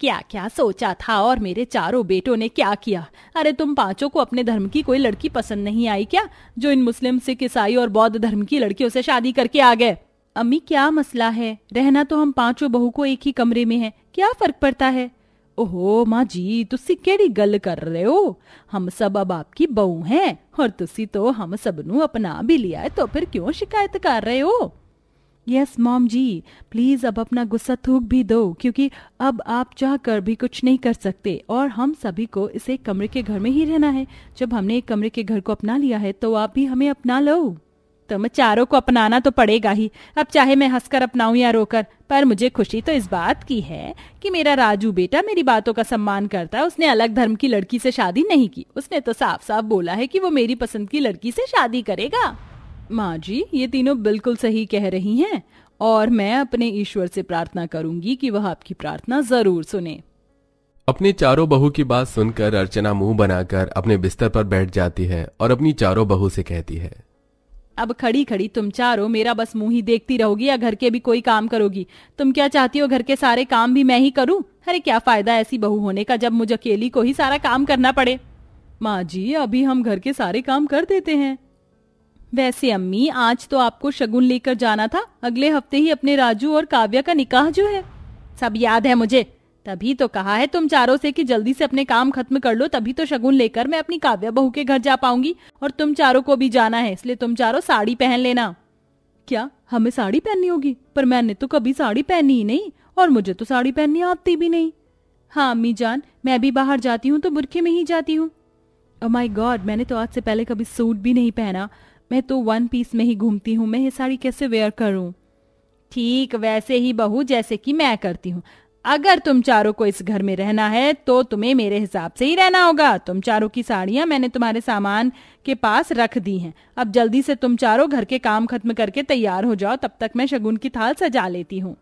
क्या क्या सोचा था और मेरे चारों बेटों ने क्या किया। अरे तुम पांचों को अपने धर्म की कोई लड़की पसंद नहीं आई क्या, जो इन मुस्लिम, सिख, ईसाई और बौद्ध धर्म की लड़कियों से शादी करके आ गए। अम्मी क्या मसला है, रहना तो हम पांचों बहू को एक ही कमरे में है, क्या फर्क पड़ता है। ओहो माँ जी, तुसी केड़ी गल कर रहे हो, हम सब अब आपकी बहू हैं और तुसी तो हम सबनू अपना भी लिया है, तो फिर क्यों शिकायत कर रहे हो। यस मॉम जी, प्लीज अब अपना गुस्सा थूक भी दो, क्योंकि अब आप चाह कर भी कुछ नहीं कर सकते और हम सभी को इस एक कमरे के घर में ही रहना है। जब हमने एक कमरे के घर को अपना लिया है तो आप भी हमें अपना लो। तुम चारों को अपनाना तो पड़ेगा ही, अब चाहे मैं हंसकर अपनाऊं या रोकर। पर मुझे खुशी तो इस बात की है कि मेरा राजू बेटा मेरी बातों का सम्मान करता है। उसने अलग धर्म की लड़की से शादी नहीं की, उसने तो साफ साफ बोला है कि वो मेरी पसंद की लड़की से शादी करेगा। माँ जी, ये तीनों बिल्कुल सही कह रही हैं और मैं अपने ईश्वर से प्रार्थना करूंगी कि वह आपकी प्रार्थना जरूर सुने। अपनी चारों बहू की बात सुनकर अर्चना मुंह बनाकर अपने बिस्तर पर बैठ जाती है और अपनी चारों बहू से कहती है, अब खड़ी खड़ी तुम चारों मेरा बस मुंह ही देखती रहोगी या घर के भी कोई काम करोगी। तुम क्या चाहती हो, घर के सारे काम भी मैं ही करूं? अरे क्या फायदा ऐसी बहू होने का जब मुझे अकेली को ही सारा काम करना पड़े। माँ जी, अभी हम घर के सारे काम कर देते हैं। वैसे अम्मी, आज तो आपको शगुन लेकर जाना था, अगले हफ्ते ही अपने राजू और काव्या का निकाह जो है। सब याद है मुझे, तभी तो कहा है तुम चारों से कि जल्दी से अपने काम खत्म कर लो, तभी तो शगुन लेकर मैं अपनी काव्या बहू के घर जा पाऊंगी। और तुम चारों को भी जाना है, इसलिए तुम चारों साड़ी पहन लेना। क्या हमें साड़ी पहननी होगी? पर मैंने तो कभी साड़ी पहनी ही नहीं और मुझे तो साड़ी पहननी आती भी नहीं। हाँ अम्मी जान, मैं भी बाहर जाती हूँ तो बुरखे में ही जाती हूँ। ओह माय गॉड, मैंने तो आज से पहले कभी सूट भी नहीं पहना, मैं तो वन पीस में ही घूमती हूँ, मैं ये साड़ी कैसे वेयर करूँ। ठीक वैसे ही बहू जैसे कि मैं करती हूँ। अगर तुम चारों को इस घर में रहना है तो तुम्हें मेरे हिसाब से ही रहना होगा। तुम चारों की साड़ियां मैंने तुम्हारे सामान के पास रख दी हैं। अब जल्दी से तुम चारों घर के काम खत्म करके तैयार हो जाओ, तब तक मैं शगुन की थाल सजा लेती हूँ।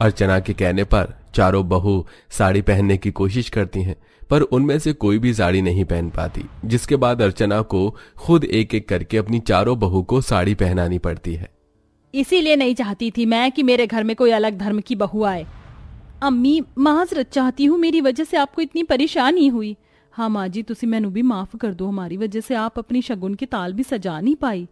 अर्चना के कहने पर चारों बहू साड़ी पहनने की कोशिश करती हैं, पर उनमें से कोई भी साड़ी नहीं पहन पाती, जिसके बाद अर्चना को खुद एक एक करके अपनी चारों बहू को साड़ी पहनानी पड़ती है। इसीलिए नहीं चाहती थी मैं कि मेरे घर में कोई अलग धर्म की बहू आए। अम्मी, माजरत चाहती हूँ, मेरी वजह से आपको इतनी परेशानी हुई। हाँ माँ जी, तुसी मैनू भी माफ कर दो, हमारी वजह से आप अपनी शगुन की ताल भी सजा नहीं पाई।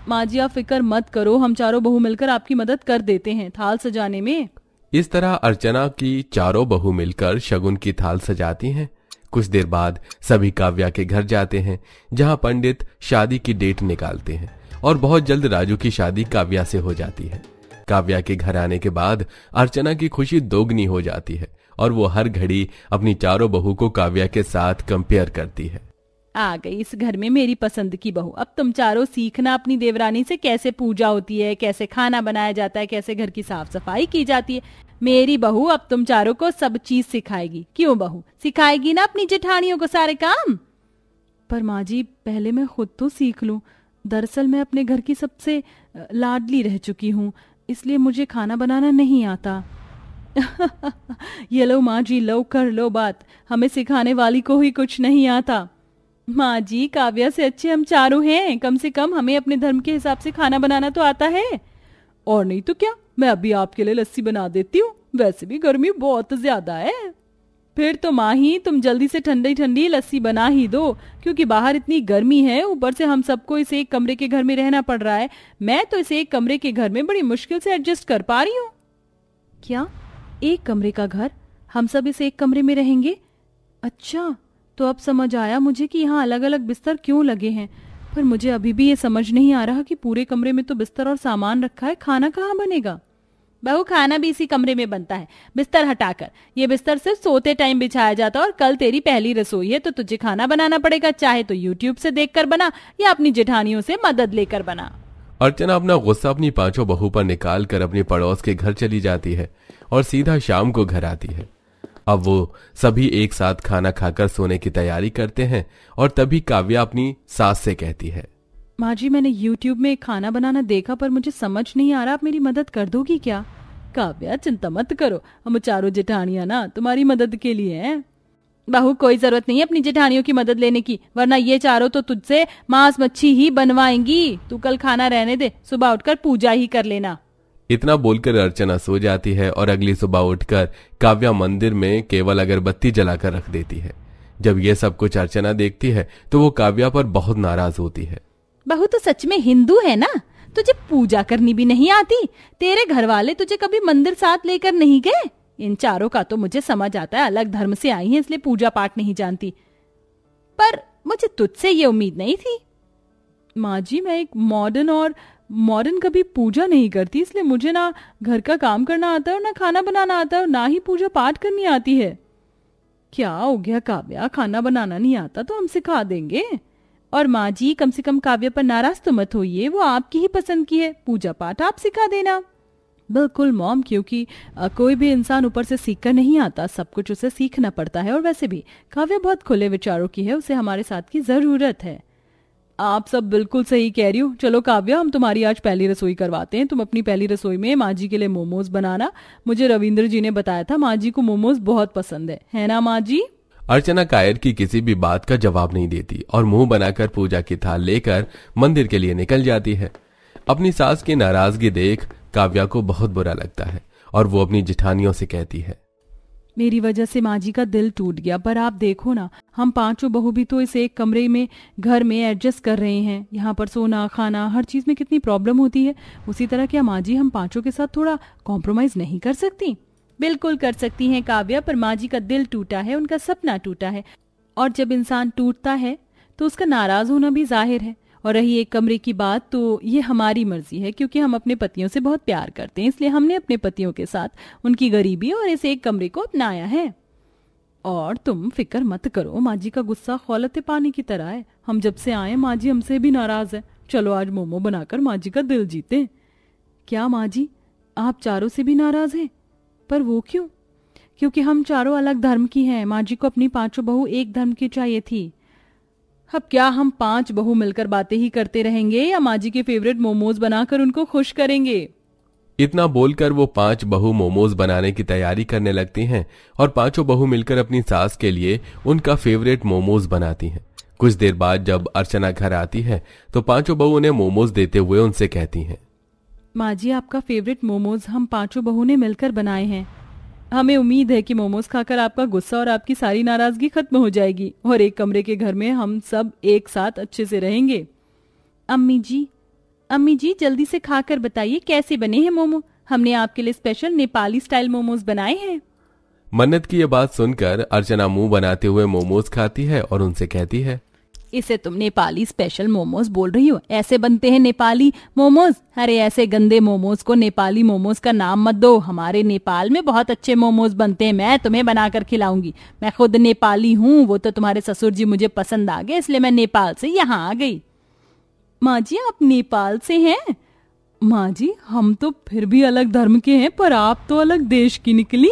माँ जी आप फिक्र मत करो, हम चारों बहू मिलकर आपकी मदद कर देते हैं थाल सजाने में। इस तरह अर्चना की चारों बहू मिलकर शगुन की थाल सजाती हैं। कुछ देर बाद सभी काव्या के घर जाते हैं, जहां पंडित शादी की डेट निकालते हैं और बहुत जल्द राजू की शादी काव्या से हो जाती है। काव्या के घर आने के बाद अर्चना की खुशी दोगुनी हो जाती है और वो हर घड़ी अपनी चारों बहू को काव्या के साथ कंपेयर करती है। आ गई इस घर में मेरी पसंद की बहू। अब तुम चारों सीखना अपनी देवरानी से कैसे पूजा होती है, कैसे खाना बनाया जाता है, कैसे घर की साफ सफाई की जाती है। मेरी बहू अब तुम चारों को सब चीज सिखाएगी। क्यों बहू, सिखाएगी ना अपनी जेठानियों को सारे काम। पर माँ जी, पहले मैं खुद तो सीख लूं। दरअसल मैं अपने घर की सबसे लाडली रह चुकी हूँ, इसलिए मुझे खाना बनाना नहीं आता। ये लो माँ जी, लो कर लो बात, हमें सिखाने वाली को ही कुछ नहीं आता। माँ जी, काव्या से अच्छे हम चारों हैं, कम से कम हमें अपने धर्म के हिसाब से खाना बनाना तो आता है। और नहीं तो क्या, मैं अभी आपके लिए लस्सी बना देती हूँ, वैसे भी गर्मी बहुत ज्यादा है। फिर तो माँ ही तुम जल्दी से ठंडी ठंडी लस्सी बना ही दो, क्योंकि बाहर इतनी गर्मी है, ऊपर से हम सबको इस एक कमरे के घर में रहना पड़ रहा है। मैं तो इस एक कमरे के घर में बड़ी मुश्किल से एडजस्ट कर पा रही हूँ। क्या एक कमरे का घर? हम सब इस एक कमरे में रहेंगे? अच्छा, तो अब समझ आया मुझे कि यहाँ अलग अलग बिस्तर क्यों लगे हैं। पर मुझे अभी भी ये समझ नहीं आ रहा कि पूरे कमरे में तो बिस्तर और सामान रखा है, खाना कहाँ बनेगा। बहू, खाना भी इसी कमरे में बनता है, बिस्तर हटाकर। ये बिस्तर सिर्फ सोते टाइम बिछाया जाता है और कल तेरी पहली रसोई है तो तुझे खाना बनाना पड़ेगा, चाहे तो यूट्यूब से देखकर बना या अपनी जेठानियों से मदद लेकर बना। अर्चना अपना गुस्सा अपनी पांचों बहू पर निकाल कर अपने पड़ोस के घर चली जाती है और सीधा शाम को घर आती है। अब वो सभी एक साथ खाना खाकर सोने की तैयारी करते हैं और तभी काव्या अपनी सास से कहती है, माँ जी, मैंने YouTube में खाना बनाना देखा, पर मुझे समझ नहीं आ रहा, आप मेरी मदद कर दोगी क्या? काव्या, चिंता मत करो, हम चारों जेठानियां ना तुम्हारी मदद के लिए हैं। बहू, कोई जरूरत नहीं है अपनी जेठानियों की मदद लेने की, वरना ये चारों तो तुझसे मांस मच्छी ही बनवाएंगी। तू कल खाना रहने दे, सुबह उठकर पूजा ही कर लेना। इतना बोलकर अर्चना सो जाती है और अगली सुबह उठकर काव्या मंदिर में केवल अगरबत्ती जलाकर रख देती है। जब ये सब कुछ अर्चना देखती है तो वो काव्या पर बहुत नाराज होती है। बहू तो सच में हिंदू है ना, तुझे पूजा करनी भी नहीं आती? तेरे घर वाले तुझे कभी मंदिर साथ लेकर नहीं गए? इन चारों का तो मुझे समझ आता है अलग धर्म से आई हैं इसलिए पूजा पाठ नहीं जानती, पर मुझे तुझसे ये उम्मीद नहीं थी। माँ जी, मैं एक मॉडर्न कभी पूजा नहीं करती, इसलिए मुझे ना घर का काम करना आता है और ना खाना बनाना आता है और ना ही पूजा पाठ करनी आती है। क्या हो गया काव्या, खाना बनाना नहीं आता तो हम सिखा देंगे। और माँ जी, कम से कम काव्या पर नाराज तो मत होइए, वो आपकी ही पसंद की है, पूजा पाठ आप सिखा देना। बिल्कुल मॉम, क्योंकि कोई भी इंसान ऊपर से सीख कर नहीं आता, सब कुछ उसे सीखना पड़ता है। और वैसे भी काव्या बहुत खुले विचारों की है, उसे हमारे साथ की जरूरत है। आप सब बिल्कुल सही कह रही हो। चलो काव्या, हम तुम्हारी आज पहली रसोई करवाते हैं। तुम अपनी पहली रसोई में माँ जी के लिए मोमोज बनाना। मुझे रविंद्र जी ने बताया था माँ जी को मोमोज बहुत पसंद है ना माँ जी? अर्चना कायर की किसी भी बात का जवाब नहीं देती और मुंह बनाकर पूजा की थाल लेकर मंदिर के लिए निकल जाती है। अपनी सास की नाराजगी देख काव्या को बहुत बुरा लगता है और वो अपनी जिठानियों से कहती है, मेरी वजह से माँ जी का दिल टूट गया, पर आप देखो ना, हम पांचों बहू भी तो इस एक कमरे में घर में एडजस्ट कर रहे हैं। यहाँ पर सोना खाना हर चीज में कितनी प्रॉब्लम होती है। उसी तरह क्या माँ जी हम पांचों के साथ थोड़ा कॉम्प्रोमाइज नहीं कर सकती? बिल्कुल कर सकती हैं काव्या, पर माँ जी का दिल टूटा है, उनका सपना टूटा है, और जब इंसान टूटता है तो उसका नाराज होना भी जाहिर है। और रही एक कमरे की बात, तो ये हमारी मर्जी है, क्योंकि हम अपने पतियों से बहुत प्यार करते हैं, इसलिए हमने अपने पतियों के साथ उनकी गरीबी और इस एक कमरे को अपनाया है। और तुम फिक्र मत करो, माँ जी का गुस्सा खौलते पानी की तरह है। हम जब से आए माँ जी हमसे भी नाराज है। चलो आज मोमो बनाकर माँ जी का दिल जीते। क्या माँ जी, आप चारों से भी नाराज हैं? पर वो क्यों? क्योंकि हम चारों अलग धर्म की हैं। माँ जी को अपनी पांचों बहू एक धर्म की चाहिए थी। अब क्या हम पांच बहू मिलकर बातें ही करते रहेंगे या माँ जी के फेवरेट मोमोज बनाकर उनको खुश करेंगे? इतना बोलकर वो पांच बहू मोमोज बनाने की तैयारी करने लगती हैं और पांचों बहू मिलकर अपनी सास के लिए उनका फेवरेट मोमोज बनाती हैं। कुछ देर बाद जब अर्चना घर आती है तो पांचों बहू उन्हें मोमोज देते हुए उनसे कहती हैं, माँ जी, आपका फेवरेट मोमोज हम पांचों बहू ने मिलकर बनाए हैं। हमें उम्मीद है कि मोमोज खाकर आपका गुस्सा और आपकी सारी नाराजगी खत्म हो जाएगी और एक कमरे के घर में हम सब एक साथ अच्छे से रहेंगे। अम्मी जी जल्दी से खाकर बताइए कैसे बने हैं मोमो। हमने आपके लिए स्पेशल नेपाली स्टाइल मोमोज बनाए हैं। मन्नत की ये बात सुनकर अर्चना मुंह बनाते हुए मोमोज खाती है और उनसे कहती है, इसे तुम नेपाली स्पेशल मोमोज बोल रही हो? ऐसे बनते हैं नेपाली मोमोज? अरे ऐसे गंदे मोमोज को नेपाली मोमोज का नाम मत दो। हमारे नेपाल में बहुत अच्छे मोमोज बनते हैं, मैं तुम्हें बनाकर खिलाऊंगी। मैं खुद नेपाली हूँ, वो तो तुम्हारे ससुर जी मुझे पसंद आ गए, इसलिए मैं नेपाल से यहाँ आ गई। माँ जी, आप नेपाल से हैं? माँ जी, हम तो फिर भी अलग धर्म के हैं, पर आप तो अलग देश की निकली।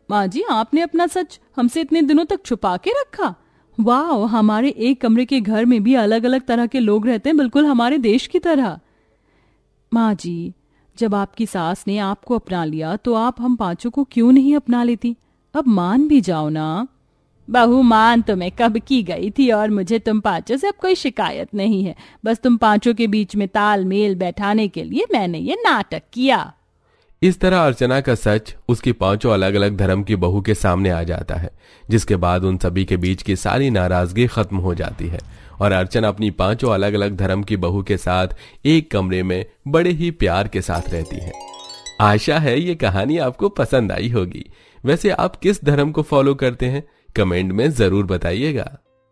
माँ जी, आपने अपना सच हमसे इतने दिनों तक छुपा के रखा। वाह, हमारे एक कमरे के घर में भी अलग अलग तरह के लोग रहते हैं, बिल्कुल हमारे देश की तरह। माँ जी, जब आपकी सास ने आपको अपना लिया तो आप हम पांचों को क्यों नहीं अपना लेती? अब मान भी जाओ ना। बहू, मान तो मैं कब की गई थी और मुझे तुम पांचों से अब कोई शिकायत नहीं है। बस तुम पांचों के बीच में तालमेल बैठाने के लिए मैंने ये नाटक किया। इस तरह अर्चना का सच उसकी पांचों अलग अलग धर्म की बहू के सामने आ जाता है, जिसके बाद उन सभी के बीच की सारी नाराजगी खत्म हो जाती है और अर्चना अपनी पांचों अलग अलग धर्म की बहू के साथ एक कमरे में बड़े ही प्यार के साथ रहती है। आशा है ये कहानी आपको पसंद आई होगी। वैसे आप किस धर्म को फॉलो करते हैं? कमेंट में जरूर बताइएगा।